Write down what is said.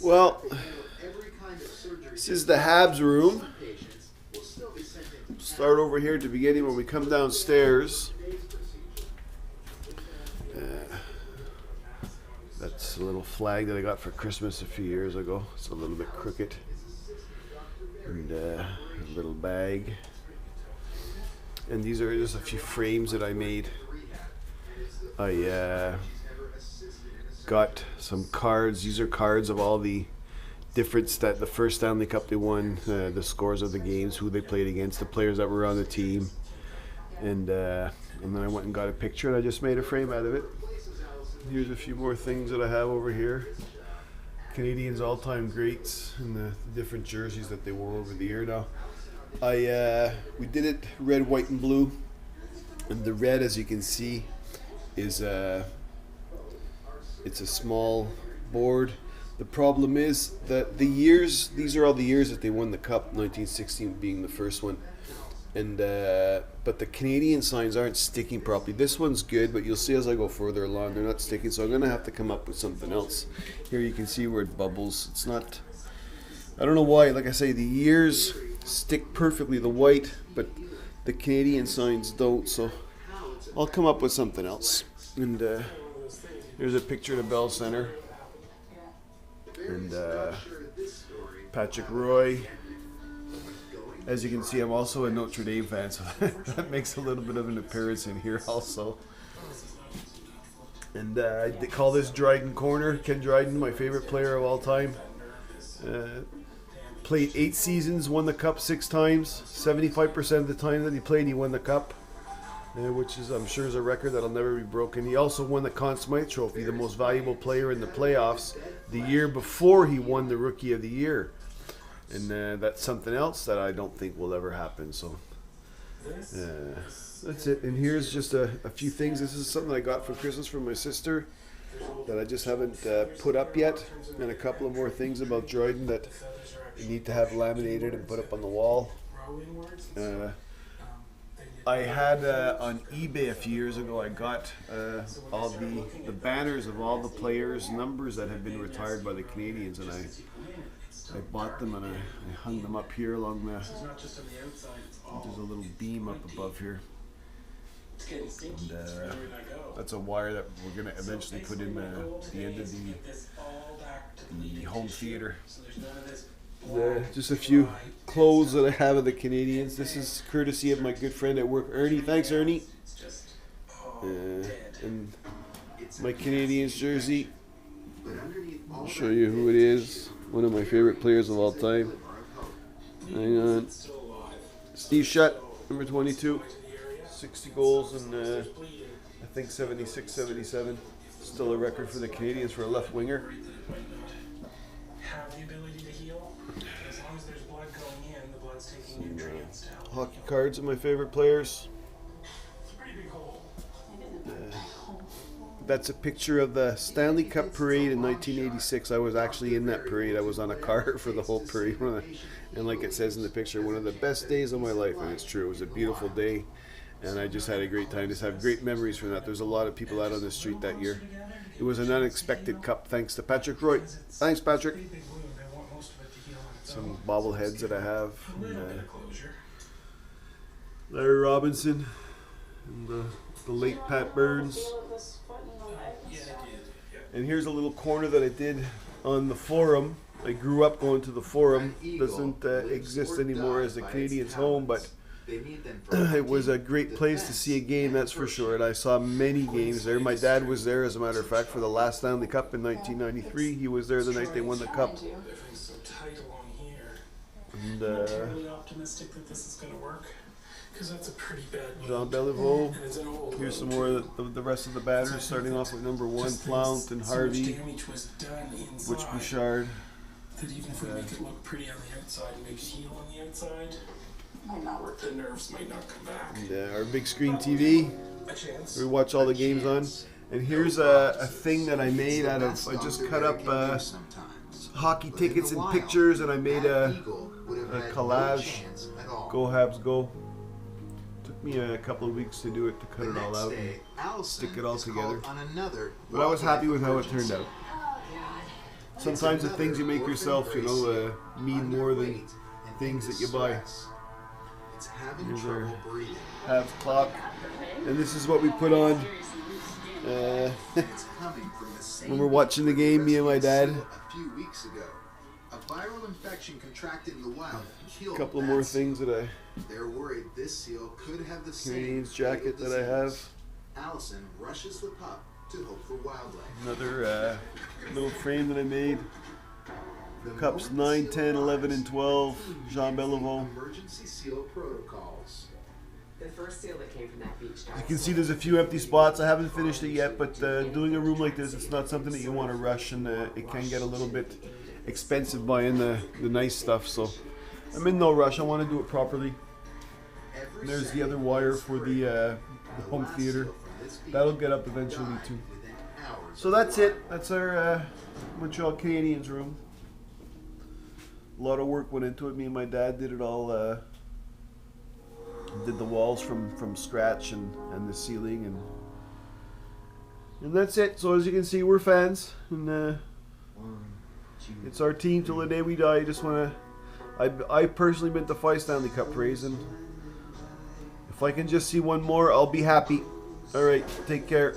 Well, this is the Habs Room. Start over here at the beginning when we come downstairs. That's a little flag that I got for Christmas a few years ago. It's a little bit crooked. And a little bag. And these are just a few frames that I made. I got some cards. These are cards of all the the first Stanley Cup they won, the scores of the games, who they played against, the players that were on the team. And then I went and got a picture and I just made a frame out of it. Here's a few more things that I have over here. Canadians' all-time greats and the different jerseys that they wore over the year. Now, we did it red, white, and blue. And the red, as you can see, is it's a small board. The problem is that these are all the years that they won the cup, 1916 being the first one. And but the Canadian signs aren't sticking properly. This one's good, but you'll see as I go further along, they're not sticking. So I'm going to have to come up with something else. Here you can see where it bubbles. It's not, I don't know why. Like I say, the years stick perfectly, the white, but the Canadian signs don't. So I'll come up with something else. And here's a picture of the Bell Center. And Patrick Roy. As you can see, I'm also a Notre Dame fan, so that makes a little bit of an appearance in here also. And I call this Dryden Corner. Ken Dryden, my favorite player of all time. Played 8 seasons, won the cup 6 times. 75% of the time that he played, he won the cup, which is, I'm sure, is a record that'll never be broken. He also won the Conn Smythe Trophy, the most valuable player in the playoffs, the year before he won the Rookie of the Year. And that's something else that I don't think will ever happen. So that's it. And here's just a few things. This is something I got for Christmas from my sister that I just haven't put up yet. And a couple of more things about Dryden that you need to have laminated and put up on the wall. I had on eBay a few years ago, I got all the banners of all the players' numbers that have been retired by the Canadians, and I bought them and I hung them up here along the, there's a little beam up above here. And that's a wire that we're going to eventually put in the end of the home theater. Just a few clothes that I have of the Canadians. This is courtesy of my good friend at work, Ernie. Thanks, Ernie. And my Canadians jersey. I'll show you who it is. One of my favorite players of all time. Hang on. Steve Shutt, number 22. 60 goals and I think 76, 77. Still a record for the Canadians for a left winger. Have the ability to heal. As long as there's blood going in, the blood's taking nutrients down. Hockey cards are my favorite players. It's a pretty big hole. That's a picture of the Stanley Cup parade in 1986. I was actually in that parade. I was on a car for the whole parade. And like it says in the picture, one of the best days of my life. And it's true. It was a beautiful day. And I just had a great time. Just have great memories from that. There's a lot of people out on the street that year. It was an unexpected cup thanks to Patrick Roy. Thanks, Patrick. Some bobbleheads that I have. And, Larry Robinson. And the late Pat Burns. And here's a little corner that I did on the Forum. I grew up going to the Forum. Doesn't exist anymore as the Canadians' home, but it was a great place to see a game, that's for sure. And I saw many games there. My dad was there, as a matter of fact, for the last Stanley Cup in 1993. He was there the night they won the cup. And I'm really optimistic that this is going to work. Because that's a pretty bad Jean Beliveau. Here's some more of the rest of the batters, starting off with number 1, Plount and Harvey, Butch Bouchard. That even if we make it look pretty on the outside and make it heal on the outside, the nerves might not come back. And our big screen TV, we watch all the games on. And here's a thing that I made out of, I just cut up hockey tickets and pictures, and I made a collage. Go Habs Go. Took me a couple of weeks to do it, to cut it all out and stick it all together. But I was happy with how it turned out. sometimes the things you make yourself, mean more than things that you buy. Here's our Habs clock, and this is what we put on when we're watching the game, me and my dad. A few weeks ago, a viral infection contracted in the wild killed A couple of more things that They're worried this seal could have the same Canadians jacket that I have. Allison rushes the pup to hope for wildlife. Another little frame that I made. Cups 9, 10, 11, and 12. Jean Beliveau. Emergency seal protocols. The first seal that came from that beach. You can see there's a few empty spots. I haven't finished it yet, but doing a room like this, it's not something that you want to rush, and it can get a little bit expensive buying the nice stuff. So I'm in no rush. I want to do it properly. And there's the other wire for the home theater. That'll get up eventually too. So that's it. That's our Montreal Canadiens room. A lot of work went into it. Me and my dad did it all. Did the walls from scratch and the ceiling and that's it. So as you can see, we're fans, and it's our team till the day we die. I personally been to 5 Stanley Cup parades, and if I can just see one more, I'll be happy. All right, take care.